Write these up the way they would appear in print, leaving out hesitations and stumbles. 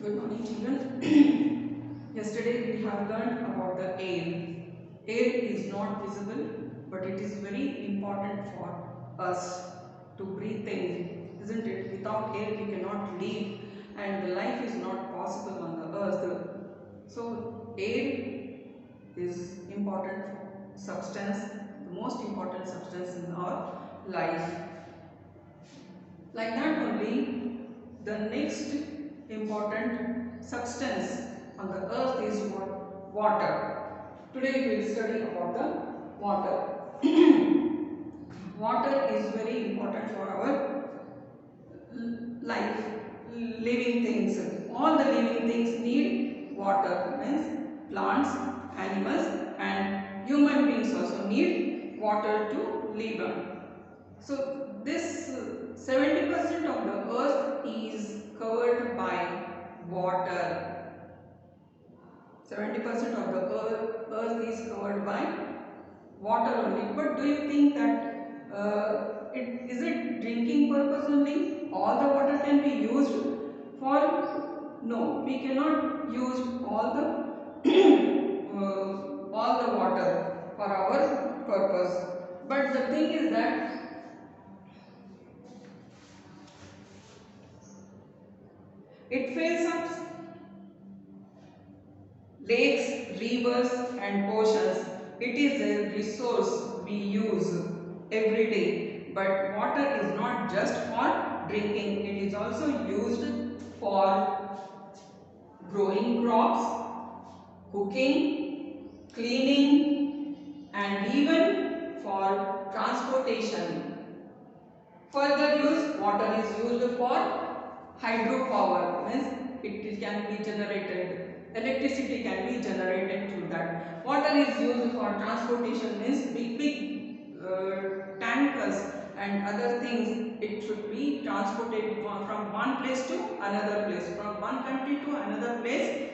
Good morning, children. Yesterday we have learned about the air. Air is not visible, but it is very important for us to breathe in, isn't it? Without air we cannot live, and life is not possible on the earth. So air is important substance, the most important substance in our life. Like that only, the next important substance on the earth is what? Water. Today we will study about the water. Water is very important for our life, living things. All the living things need water, means plants, animals and human beings also need water to live on. So this 70% of the earth is covered by water. 70% of the earth is covered by water only. But do you think that is it drinking purpose only? All the water can be used for? No, we cannot use all the all the water for our purpose. But the thing is that it fills up lakes, rivers and oceans. It is a resource we use every day. But water is not just for drinking. It is also used for growing crops, cooking, cleaning and even for transportation. Further use, water is used for hydropower, means it can be generated, electricity can be generated through that. Water is used for transportation, means big tankers and other things, it should be transported from one place to another place, from one country to another place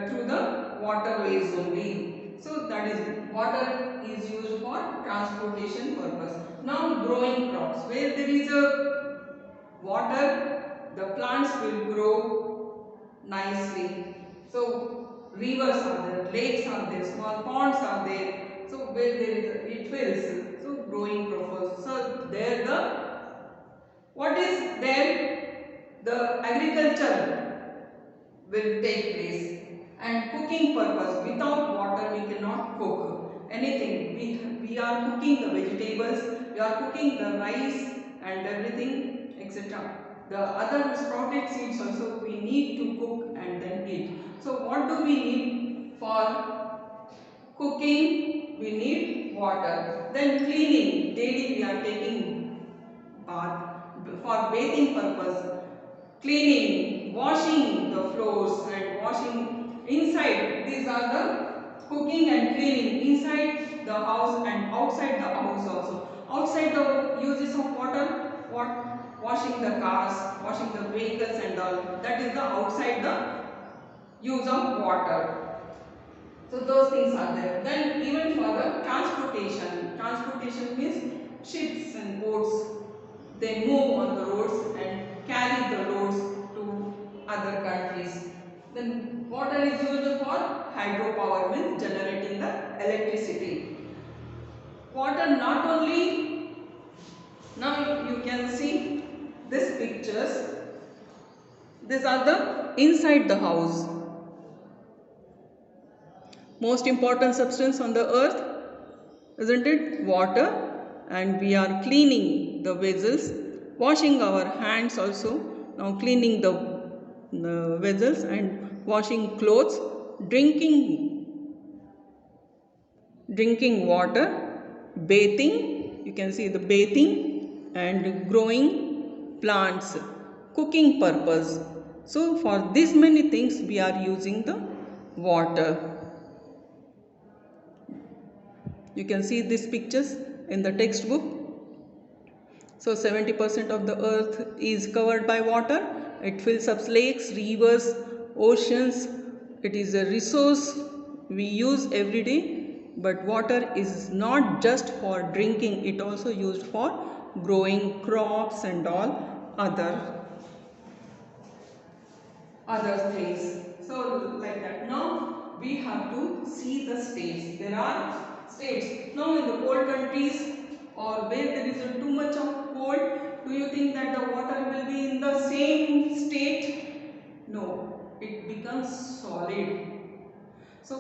through the waterways only. So that is, water is used for transportation purpose. Now growing crops, where there is a water, the plants will grow nicely. So rivers are there, lakes are there, small ponds are there. So where there is it fills. So growing crops. So there the what is there? The agriculture will take place, and cooking purpose. Without water we cannot cook anything. We are cooking the vegetables, we are cooking the rice and everything, etc. The other sprouted seeds also we need to cook and then eat. So what do we need for cooking? We need water. Then cleaning, daily we are taking bath for bathing purpose, cleaning, washing the floors and washing inside. These are the cooking and cleaning inside the house and outside the house also. Outside the uses of water, what? Washing the cars, washing the vehicles and all. That is the outside the use of water. So those things are there. Then even for the transportation. Transportation means ships and boats. They move on the roads and carry the loads to other countries. Then water is used for hydropower, means generating the electricity. Water not only, now you can see these pictures. These are the inside the house. Most important substance on the earth, isn't it? Water. And we are cleaning the vessels, washing our hands also. Now cleaning the vessels and washing clothes, drinking water, bathing, you can see the bathing and growing plants, cooking purpose. So for these many things we are using the water. You can see these pictures in the textbook. So 70% of the earth is covered by water. It fills up lakes, rivers, oceans. It is a resource we use every day. But water is not just for drinking. It also used for growing crops and all other other things. So like that. Now we have to see the states. There are states. Now in the cold countries or where there is too much of cold, do you think that the water will be in the same state? No, it becomes solid. So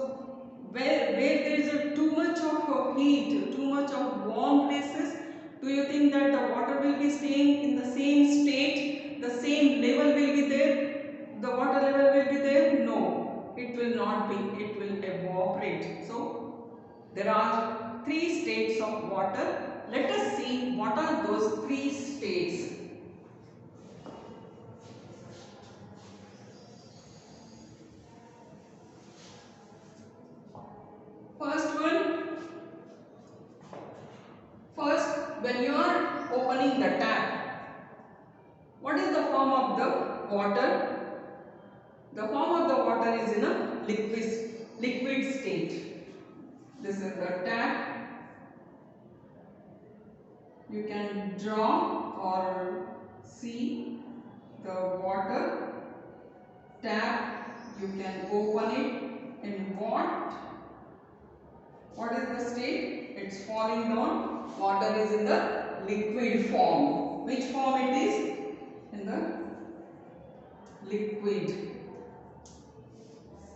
where there is too much of heat, too much of warm places, do you think that the water will be staying in the same state, the same level will be there, the water level will be there? No, it will not be, it will evaporate. So there are three states of water. Let us see what are those three states. First one, first when you are opening the tap, what is the form of the water? The form of the water is in a liquid state. This is the tap. You can draw or see the water tap. You can open it in what? What is the state? It's falling down. Water is in the liquid form. Which form it is? In the liquid.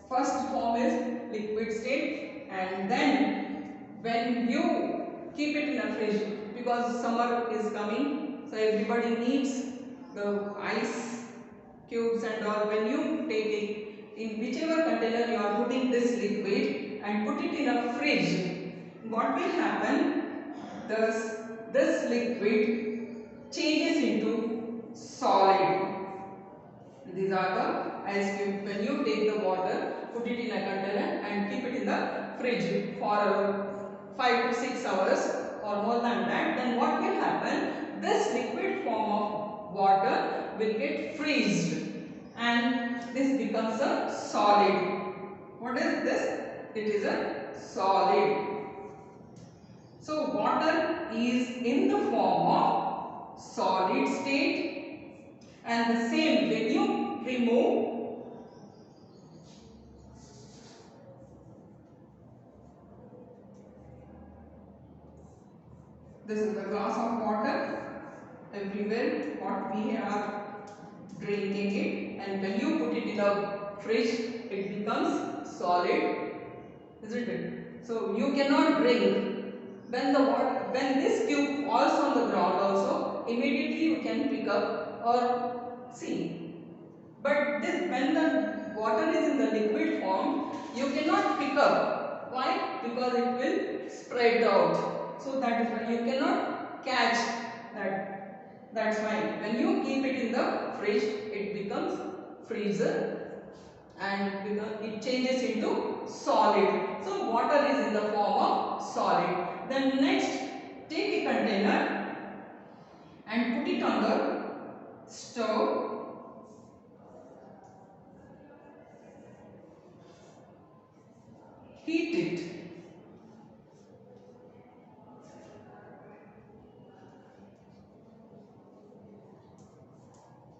First form is liquid state, and then when you keep it in a fridge, because summer is coming, so everybody needs the ice cubes and all. When you take it in whichever container you are putting this liquid and put it in a fridge, what will happen? This liquid changes into solid. These are the ice cubes. When you take the water, put it in a container and keep it in the fridge for 5 to 6 hours or more than that, then what will happen? This liquid form of water will get freezed and this becomes a solid. What is this? It is a solid. So water is in the form of solid state, and the same when you remove this is the glass of water. Everywhere what we are drinking it, and when you put it in the fridge it becomes solid, isn't it? So you cannot drink. When this cube falls on the ground also, immediately you can pick up or see. But when the water is in the liquid form, you cannot pick up. Why? Because it will spread out. So that is why you cannot catch that. That's why when you keep it in the fridge, it becomes freezer and it changes into solid. So water is in the form of solid. Then next, take a container and put it on the stove. Heat it.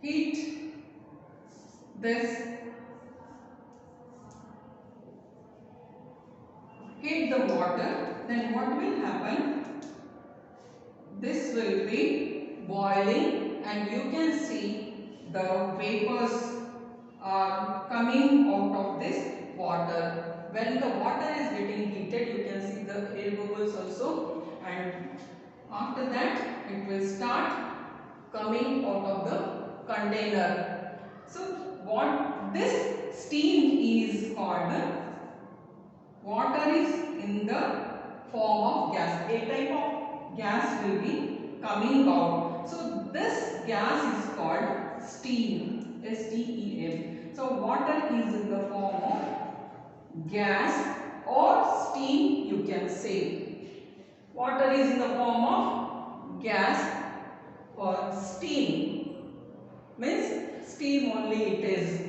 Heat this. Heat the water. Then what will happen? This will be boiling and you can see the vapors are coming out of this water. When the water is getting heated, you can see the air bubbles also, and after that it will start coming out of the container. So what this steam is called? Water is in the form of gas. A type of gas will be coming out. So this gas is called steam. S-T-E-M. So water is in the form of gas or steam, you can say. Water is in the form of gas or steam. Means steam only it is.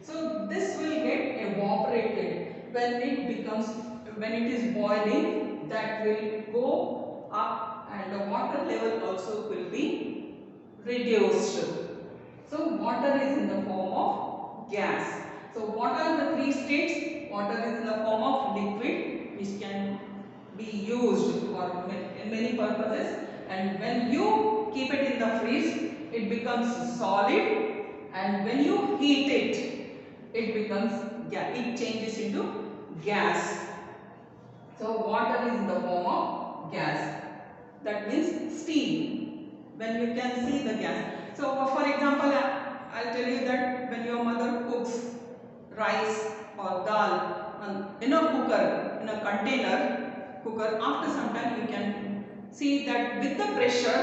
So this will get evaporated when it is boiling, that will go up and the water level also will be reduced. So water is in the form of gas. So what are the three states? Water is in the form of liquid which can be used for many purposes, and when you keep it in the fridge it becomes solid, and when you heat it becomes gas, it changes into gas. So water is in the form of gas. That means steam. When you can see the gas. So for example, I'll tell you that when your mother cooks rice or dal in a cooker, in a container cooker, after some time you can see that with the pressure,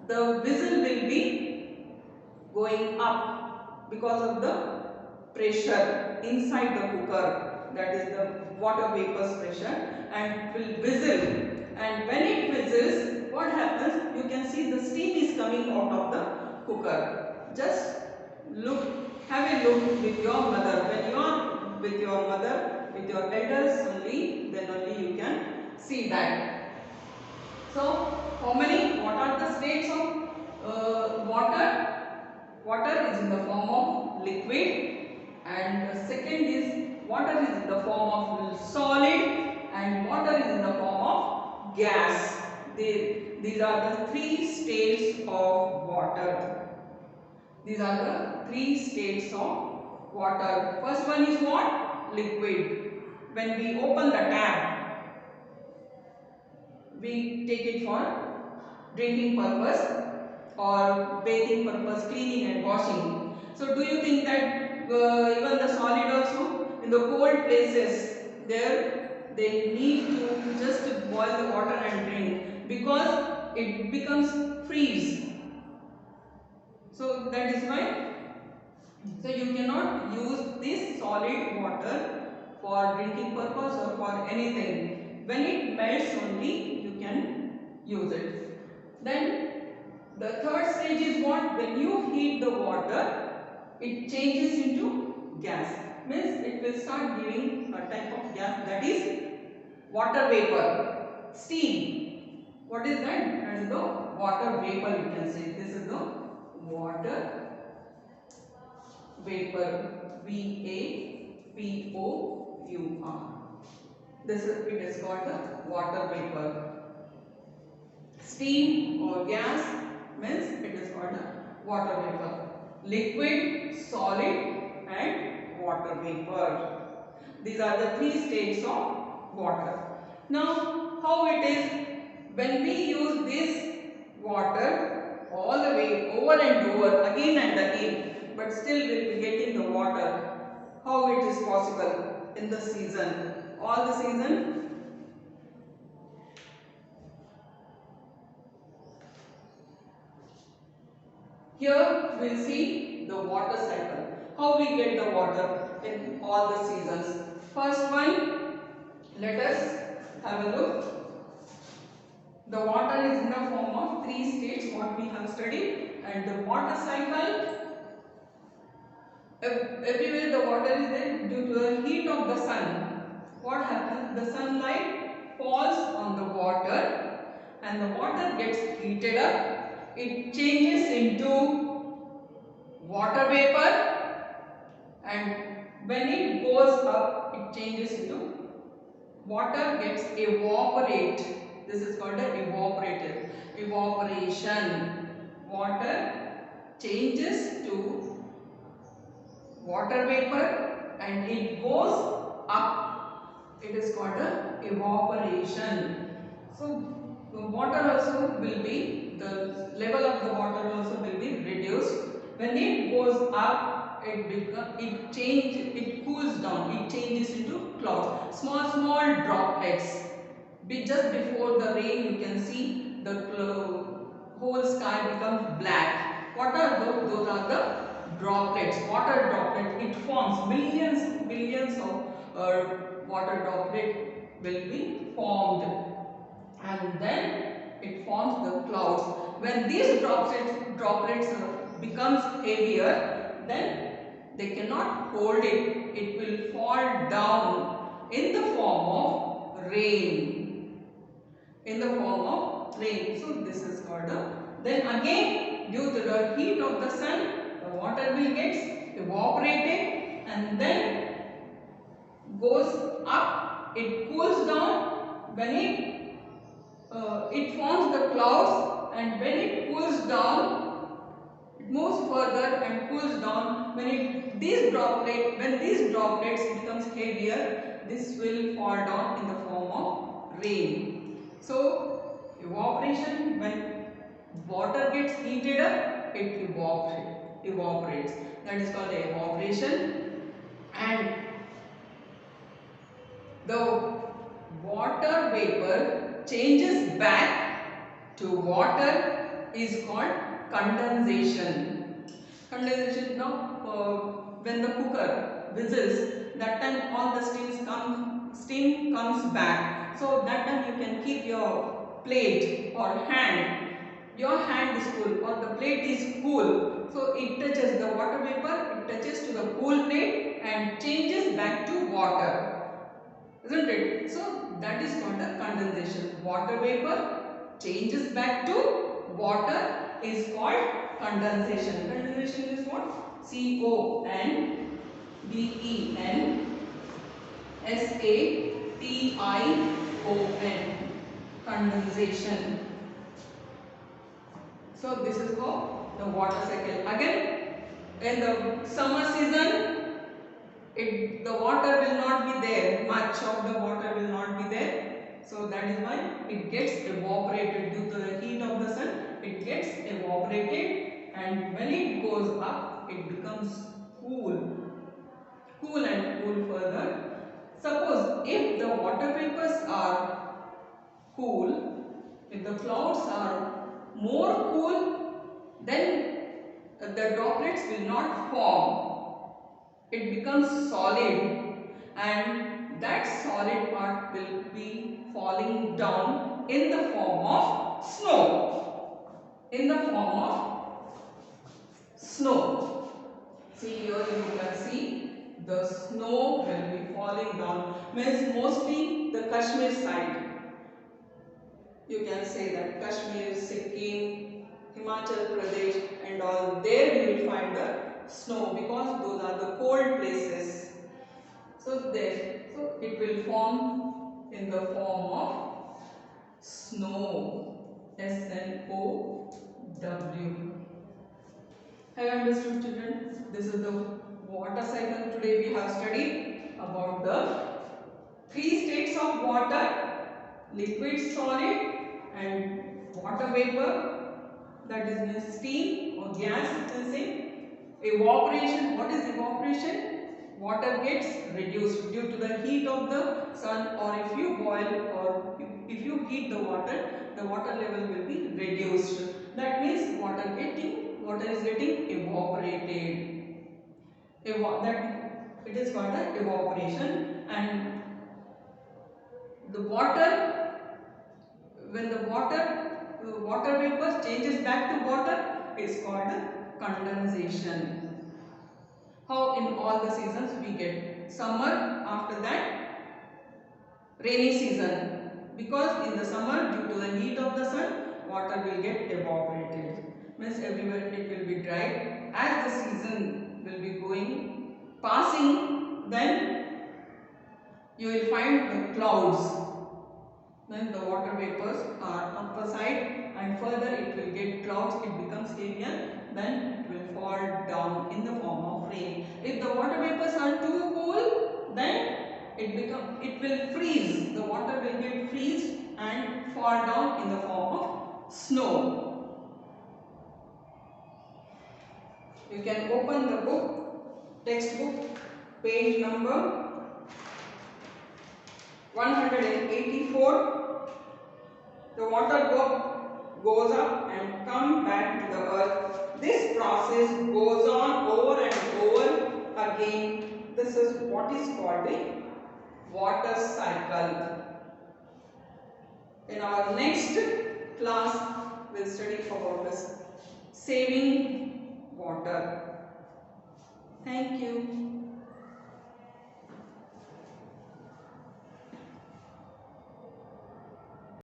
the whistle will be going up because of the pressure inside the cooker, that is the water vapor's pressure, and will whistle, and when it whistles, what happens, you can see the steam is coming out of the cooker. Just look, have a look with your mother. When you are with your mother, with your elders only, then only you can see that. So how many, what are the states of water? Water is in the form of liquid, and the second is water is in the form of solid, and water is in the form of gas. These are the three states of water. These are the three states of water. First one is what? Liquid. When we open the tap, we take it for drinking purpose or bathing purpose, cleaning and washing. So do you think that even the solid also, in the cold places, there they need to just boil the water and drink, because it becomes freeze. So that is why, so you cannot use this solid water for drinking purpose or for anything. When it melts only you can use it. Then the third stage is what? When you heat the water, it changes into gas. Means it will start giving a type of gas, that is water vapor, steam. What is that? That is the water vapor, you can say. This is the water vapor. V-A-P-O-U-R. This is, it is called the water vapor. Steam or gas means it is called a water vapor. Liquid, solid and water vapor. These are the three states of water. Now how it is when we use this water all the way over and over again and again, but still we will be getting the water. How it is possible in the season? All the season, here we will see the water cycle. How we get the water in all the seasons. First one, let us have a look. The water is in the form of three states what we have studied, and the water cycle, everywhere the water is there due to the heat of the sun. What happens? The sunlight falls on the water and the water gets heated up. It changes into water vapor, and when it goes up, it changes into water gets evaporate. This is called a evaporated. Evaporation. Water changes to water vapor and it goes up. It is called a evaporation. So the water also will be, the level of the water also will be reduced. When it goes up, it cools down, it changes into clouds, small droplets. Just before the rain you can see the whole sky becomes black. What are those? Those are the droplets, water droplets. It forms millions of water droplets will be formed, and then it forms the clouds. When these droplets becomes heavier, then they cannot hold it. It will fall down in the form of rain. In the form of rain. So this is called a. Then again, due to the heat of the sun, the water will get evaporated and then goes up, it cools down. When it forms the clouds, and when it cools down, it moves further and cools down. When these droplets becomes heavier, this will fall down in the form of rain. So evaporation, when water gets heated up, it evaporates. That is called the evaporation. And the water vapor changes back to water is called condensation. Condensation, now when the cooker whistles, that time all the steam comes back. So that time you can keep your plate or hand. Your hand is cool or the plate is cool. So it touches the water vapor, it touches to the cool plate and changes back to water. Isn't it? So that is called a condensation. Water vapor changes back to water is called condensation. Condensation is what? condensation. Condensation. So this is for the water cycle. Again, in the summer season, the water will not be there. Much of the water will not be there. So that is why it gets evaporated due to the heat of the sun. It gets evaporated, and when it goes up, it becomes cool. Cool and cool further. Suppose if the water vapors are cool, if the clouds are more cool, then the droplets will not form. It becomes solid, and that solid part will be falling down in the form of snow. In the form of snow. See here, you can see the snow will be falling down. Means mostly the Kashmir side. You can say that Kashmir, Sikkim, Himachal Pradesh and all, there you will find the snow because those are the cold places. So it will form in the form of snow. S-N-O-W. Have you understood, children? This is the water cycle. Today we have studied about the 3 states of water: liquid, solid and water vapor, that is means steam or gas, you can say. Evaporation. What is evaporation? Water gets reduced due to the heat of the sun, or if you boil or if you heat the water level will be reduced. That means water is getting evaporated. That it is called the evaporation. And the water, when the water vapor changes back to water, is called condensation. How in all the seasons we get summer, after that rainy season, because in the summer due to the heat of the sun, water will get evaporated. Means everywhere it will be dry. As the season will be passing, then you will find the clouds. Then the water vapors are upper side, and further it will get clouds, it becomes heavier, then it will fall down in the form of rain. If the water vapors are too cool, then it will freeze. The water will get freeze and fall down in the form of snow. You can open the textbook, page number 184. The water goes up and comes back to the earth. This process goes on over and over again. This is what is called a water cycle. In our next class, we will study about this saving water. Thank you.